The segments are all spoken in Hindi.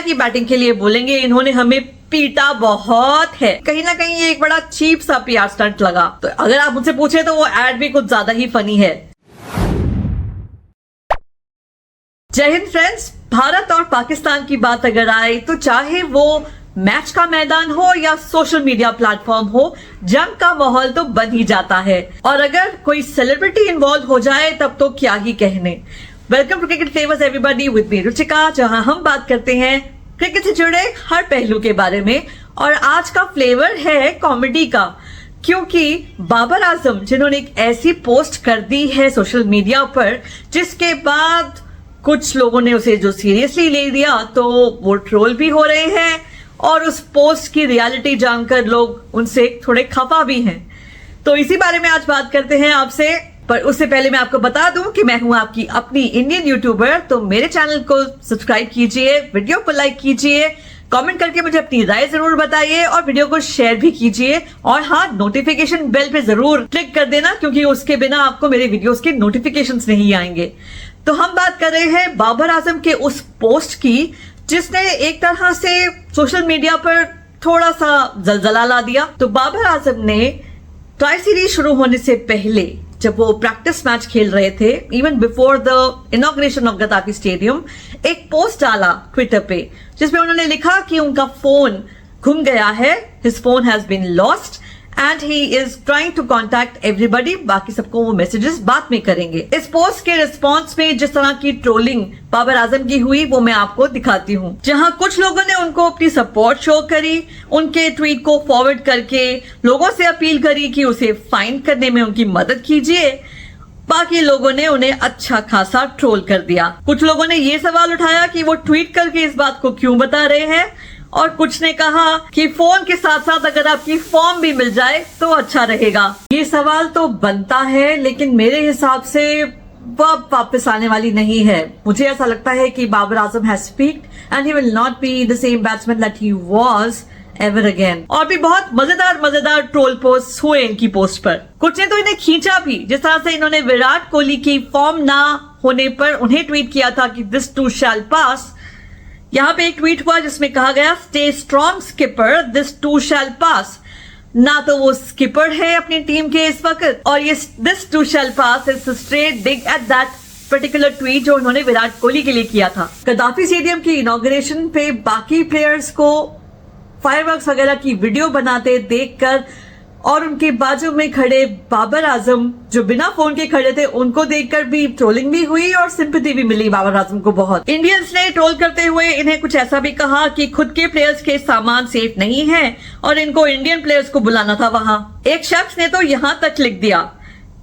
की बैटिंग के लिए बोलेंगे, इन्होंने हमें पीटा बहुत है। कहीं ना कहीं ये एक बड़ा चीप सा पीआर स्टंट लगा। तो अगर आप मुझसे पूछे तो वो एड भी कुछ ज्यादा ही फनी है। जय हिंद फ्रेंड्स। भारत और पाकिस्तान की बात अगर आए तो चाहे वो मैच का मैदान हो या सोशल मीडिया प्लेटफॉर्म हो, जंग का माहौल तो बन ही जाता है। और अगर कोई सेलिब्रिटी इन्वॉल्व हो जाए तब तो क्या ही कहने। Welcome to cricket famous everybody with me Ruchika, जहां हम बात करते हैं क्रिकेट से जुड़े हर पहलू के बारे में। और आज का फ्लेवर है कॉमेडी का, क्योंकि बाबर आजम जिन्होंने एक ऐसी पोस्ट कर दी है सोशल मीडिया पर जिसके बाद कुछ लोगों ने उसे जो सीरियसली ले लिया तो वो ट्रोल भी हो रहे हैं और उस पोस्ट की रियलिटी जानकर लोग उनसे थोड़े खफा भी हैं। तो इसी बारे में आज बात करते हैं आपसे। पर उससे पहले मैं आपको बता दूं कि मैं हूं आपकी अपनी इंडियन यूट्यूबर, तो मेरे चैनल को सब्सक्राइब कीजिए, वीडियो को लाइक कीजिए, कमेंट करके मुझे अपनी राय जरूर बताइए और वीडियो को शेयर भी कीजिए। और हाँ, नोटिफिकेशन बेल पे जरूर क्लिक कर देना, क्योंकि उसके बिना आपको मेरे वीडियोस के नोटिफिकेशंस नहीं आएंगे। तो हम बात कर रहे हैं बाबर आजम के उस पोस्ट की जिसने एक तरह से सोशल मीडिया पर थोड़ा सा जलजला ला दिया। तो बाबर आजम ने ट्राई सीरीज शुरू होने से पहले जब वो प्रैक्टिस मैच खेल रहे थे, even before the inauguration of Gaddafi stadium, एक पोस्ट डाला ट्विटर पे जिसमें उन्होंने लिखा कि उनका फोन गुम गया है, his phone has been lost and he is trying to contact everybody. बाकी सबको वो मैसेजेस बाद में करेंगे। इस पोस्ट के रिस्पॉन्स में जिस तरह की ट्रोलिंग बाबर आजम की हुई वो मैं आपको दिखाती हूँ। जहां कुछ लोगों ने उनको अपनी सपोर्ट शो करी, उनके ट्वीट को फॉरवर्ड करके लोगों से अपील करी कि उसे फाइंड करने में उनकी मदद कीजिए। बाकी लोगों ने उन्हें अच्छा खासा ट्रोल कर दिया। कुछ लोगों ने ये सवाल उठाया कि वो ट्वीट करके इस बात को क्यों बता रहे हैं, और कुछ ने कहा कि फोन के साथ साथ अगर आपकी फॉर्म भी मिल जाए तो अच्छा रहेगा। ये सवाल तो बनता है, लेकिन मेरे हिसाब से वह वापस आने वाली नहीं है। मुझे ऐसा लगता है कि Babar Azam has speaked and he will not be the same batsman that he was ever again. और भी बहुत मजेदार ट्रोल पोस्ट हुए इनकी पोस्ट पर। कुछ ने तो इन्हें खींचा भी, जिस तरह से इन्होंने विराट कोहली की फॉर्म ना होने पर उन्हें ट्वीट किया था कि दिस टू शैल पास। यहाँ पे एक ट्वीट हुआ जिसमें कहा गया, stay strong skipper, this too shall pass. ना तो वो स्किपर है अपनी टीम के इस वक्त, और ये this too shall pass is straight dig at that particular tweet जो उन्होंने विराट कोहली के लिए किया था। गद्दाफी स्टेडियम की इनॉग्रेशन पे बाकी प्लेयर्स को फायरवर्क्स वगैरह की वीडियो बनाते देखकर और उनके बाजू में खड़े बाबर आजम जो बिना फोन के खड़े थे उनको देखकर भी ट्रोलिंग भी हुई और सिंपैथी भी मिली बाबर आजम को बहुत। इंडियंस ने ट्रोल करते हुए इन्हें कुछ ऐसा भी कहा कि खुद के प्लेयर्स के सामान सेफ नहीं है और इनको इंडियन प्लेयर्स को बुलाना था वहां। एक शख्स ने तो यहां तक लिख दिया,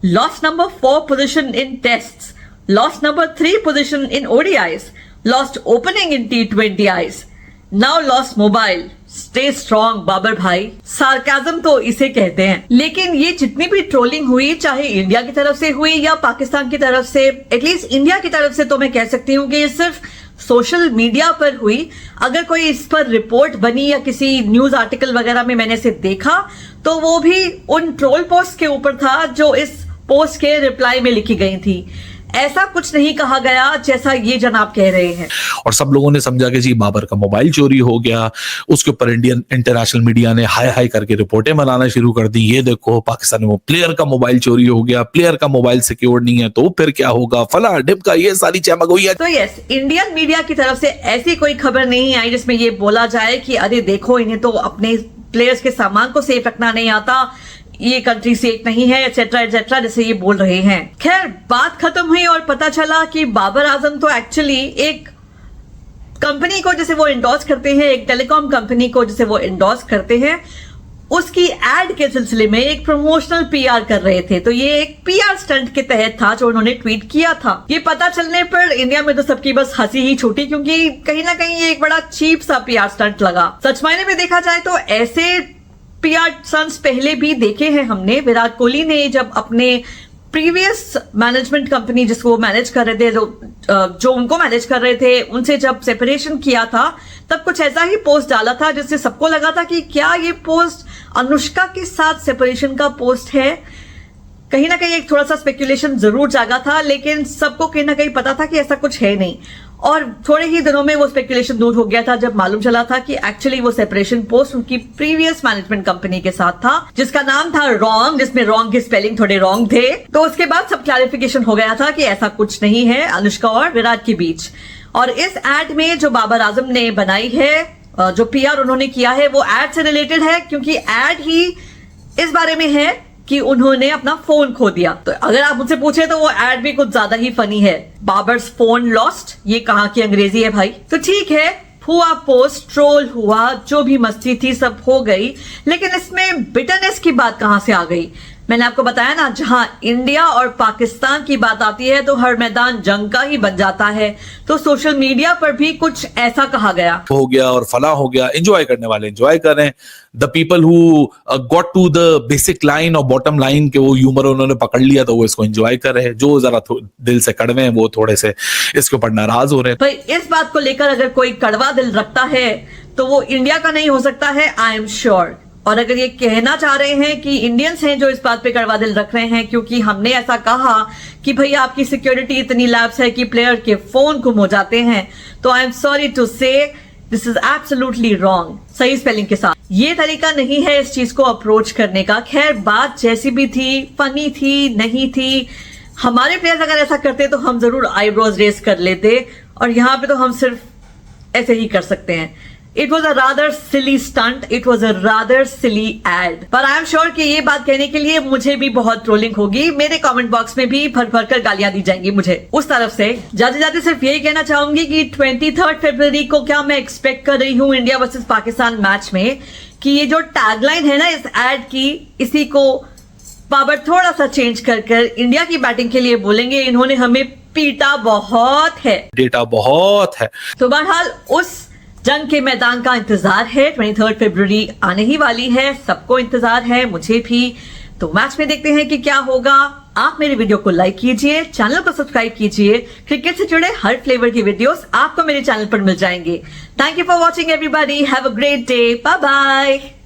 lost number 4 position in tests, lost number 3 position in ODIs, lost opening in T20Is, now lost mobile, stay strong Babar भाई। सार्काज्म तो इसे कहते हैं। लेकिन ये जितनी भी ट्रोलिंग हुई, चाहे इंडिया की तरफ से हुई या पाकिस्तान की तरफ से, एटलीस्ट इंडिया की तरफ से तो मैं कह सकती हूँ कि ये सिर्फ सोशल मीडिया पर हुई। अगर कोई इस पर रिपोर्ट बनी या किसी न्यूज आर्टिकल वगैरह में मैंने इसे देखा तो वो भी उन ट्रोल पोस्ट के ऊपर था जो इस पोस्ट के रिप्लाई में लिखी गई थी। ऐसा कुछ नहीं कहा गया जैसा ये जनाब कह रहे हैं। और सब लोगों ने समझा कि जी बाबर का मोबाइल चोरी हो गया। उसके ऊपर इंडियन इंटरनेशनल मीडिया ने हाय हाय करके रिपोर्टें बनाना शुरू कर दी। ये देखो पाकिस्तान में प्लेयर का मोबाइल चोरी हो गया, प्लेयर का मोबाइल सिक्योर नहीं है तो फिर क्या होगा, फला ढिमका, ये सारी चमक हुई है। तो यस, इंडियन मीडिया की तरफ से ऐसी कोई खबर नहीं आई जिसमें ये बोला जाए कि अरे देखो इन्हें तो अपने प्लेयर्स के सामान को सेफ रखना नहीं आता, ये कंट्री सेफ नहीं है, एटसेट्रा एटसेट्रा, जैसे ये बोल रहे हैं। खैर, बात खत्म हुई और पता चला कि बाबर आजम तो एक्चुअली एक कंपनी को जिसे वो एंडोर्स करते हैं, एक टेलीकॉम कंपनी को जिसे वो एंडोर्स करते हैं, उसकी एड के सिलसिले में एक प्रमोशनल पीआर कर रहे थे। तो ये एक पीआर स्टंट के तहत था जो उन्होंने ट्वीट किया था। ये पता चलने पर इंडिया में तो सबकी बस हंसी ही छूटी, क्योंकि कहीं ना कहीं ये एक बड़ा चीप सा पीआर स्टंट लगा। सच मायने में देखा जाए तो ऐसे पीआर स्टंट्स पहले भी देखे हैं हमने। विराट कोहली ने जब अपने प्रीवियस मैनेजमेंट कंपनी जिसको वो मैनेज कर रहे थे, जो उनको मैनेज कर रहे थे, उनसे जब सेपरेशन किया था तब कुछ ऐसा ही पोस्ट डाला था जिससे सबको लगा था कि क्या ये पोस्ट अनुष्का के साथ सेपरेशन का पोस्ट है। कहीं ना कहीं एक थोड़ा सा स्पेकुलेशन जरूर जागा था, लेकिन सबको कहीं ना कहीं पता था कि ऐसा कुछ है नहीं। और थोड़े ही दिनों में वो स्पेकुलेशन दूर हो गया था जब मालूम चला था कि एक्चुअली वो सेपरेशन पोस्ट उनकी प्रीवियस मैनेजमेंट कंपनी के साथ था, जिसका नाम था रॉन्ग, जिसमें रॉन्ग की स्पेलिंग थोड़े रॉन्ग थे। तो उसके बाद सब क्लैरिफिकेशन हो गया था कि ऐसा कुछ नहीं है अनुष्का और विराट के बीच। और इस एड में जो बाबर आजम ने बनाई है, जो पीआर उन्होंने किया है, वो एड से रिलेटेड है, क्योंकि एड ही इस बारे में है कि उन्होंने अपना फोन खो दिया। तो अगर आप मुझसे पूछे तो वो एड भी कुछ ज्यादा ही फनी है। बाबर्स फोन लॉस्ट, ये कहां की अंग्रेजी है भाई। तो ठीक है, हुआ पोस्ट, ट्रोल हुआ, जो भी मस्ती थी सब हो गई, लेकिन इसमें बिटरनेस की बात कहां से आ गई। मैंने आपको बताया ना, जहां इंडिया और पाकिस्तान की बात आती है तो हर मैदान जंग का ही बन जाता है। तो सोशल मीडिया पर भी कुछ ऐसा कहा गया हो गया और फला हो गया। एंजॉय करने वाले एंजॉय करें, the people who got to the basic line और बॉटम लाइन के वो ह्यूमर उन्होंने पकड़ लिया तो वो इसको एंजॉय कर रहे हैं। जो जरा दिल से कड़वे हैं वो थोड़े से इसके ऊपर नाराज हो रहे हैं। भाई इस बात को लेकर अगर कोई कड़वा दिल रखता है तो वो इंडिया का नहीं हो सकता है, आई एम श्योर। और अगर ये कहना चाह रहे हैं कि इंडियंस हैं जो इस बात पे कड़वा दिल रख रहे हैं क्योंकि हमने ऐसा कहा कि भाई आपकी सिक्योरिटी इतनी लैप्स है कि प्लेयर के फोन गुम हो जाते हैं, तो आई एम सॉरी टू से दिस इज एब्सोल्युटली रॉन्ग, सही स्पेलिंग के साथ। ये तरीका नहीं है इस चीज को अप्रोच करने का। खैर, बात जैसी भी थी, फनी थी, नहीं थी, हमारे प्लेयर्स अगर ऐसा करते तो हम जरूर आईब्रोज रेस कर लेते, और यहाँ पे तो हम सिर्फ ऐसे ही कर सकते हैं। It was a rather silly stunt. It was a rather silly ad. पर आई एम श्योर कि ये बात कहने के लिए मुझे भी बहुत ट्रोलिंग होगी। मेरे कमेंट बॉक्स में भी भर भर कर गालियां दी जाएंगी मुझे उस तरफ से। जाते जाते सिर्फ यही कहना चाहूंगी कि 23 फरवरी को क्या मैं एक्सपेक्ट कर रही हूँ इंडिया वर्सेस पाकिस्तान मैच में, कि ये जो टैगलाइन है ना इस एड की, इसी को बाबर थोड़ा सा चेंज कर इंडिया की बैटिंग के लिए बोलेंगे, इन्होंने हमें पीटा बहुत है, डेटा बहुत है। तो बहरहाल उस जंग के मैदान का इंतजार है। 23 फरवरी आने ही वाली है, सबको इंतजार है, मुझे भी। तो मैच में देखते हैं कि क्या होगा। आप मेरे वीडियो को लाइक कीजिए, चैनल को सब्सक्राइब कीजिए। क्रिकेट से जुड़े हर फ्लेवर की वीडियोस आपको मेरे चैनल पर मिल जाएंगे। Thank you for watching everybody, have a great day, bye bye.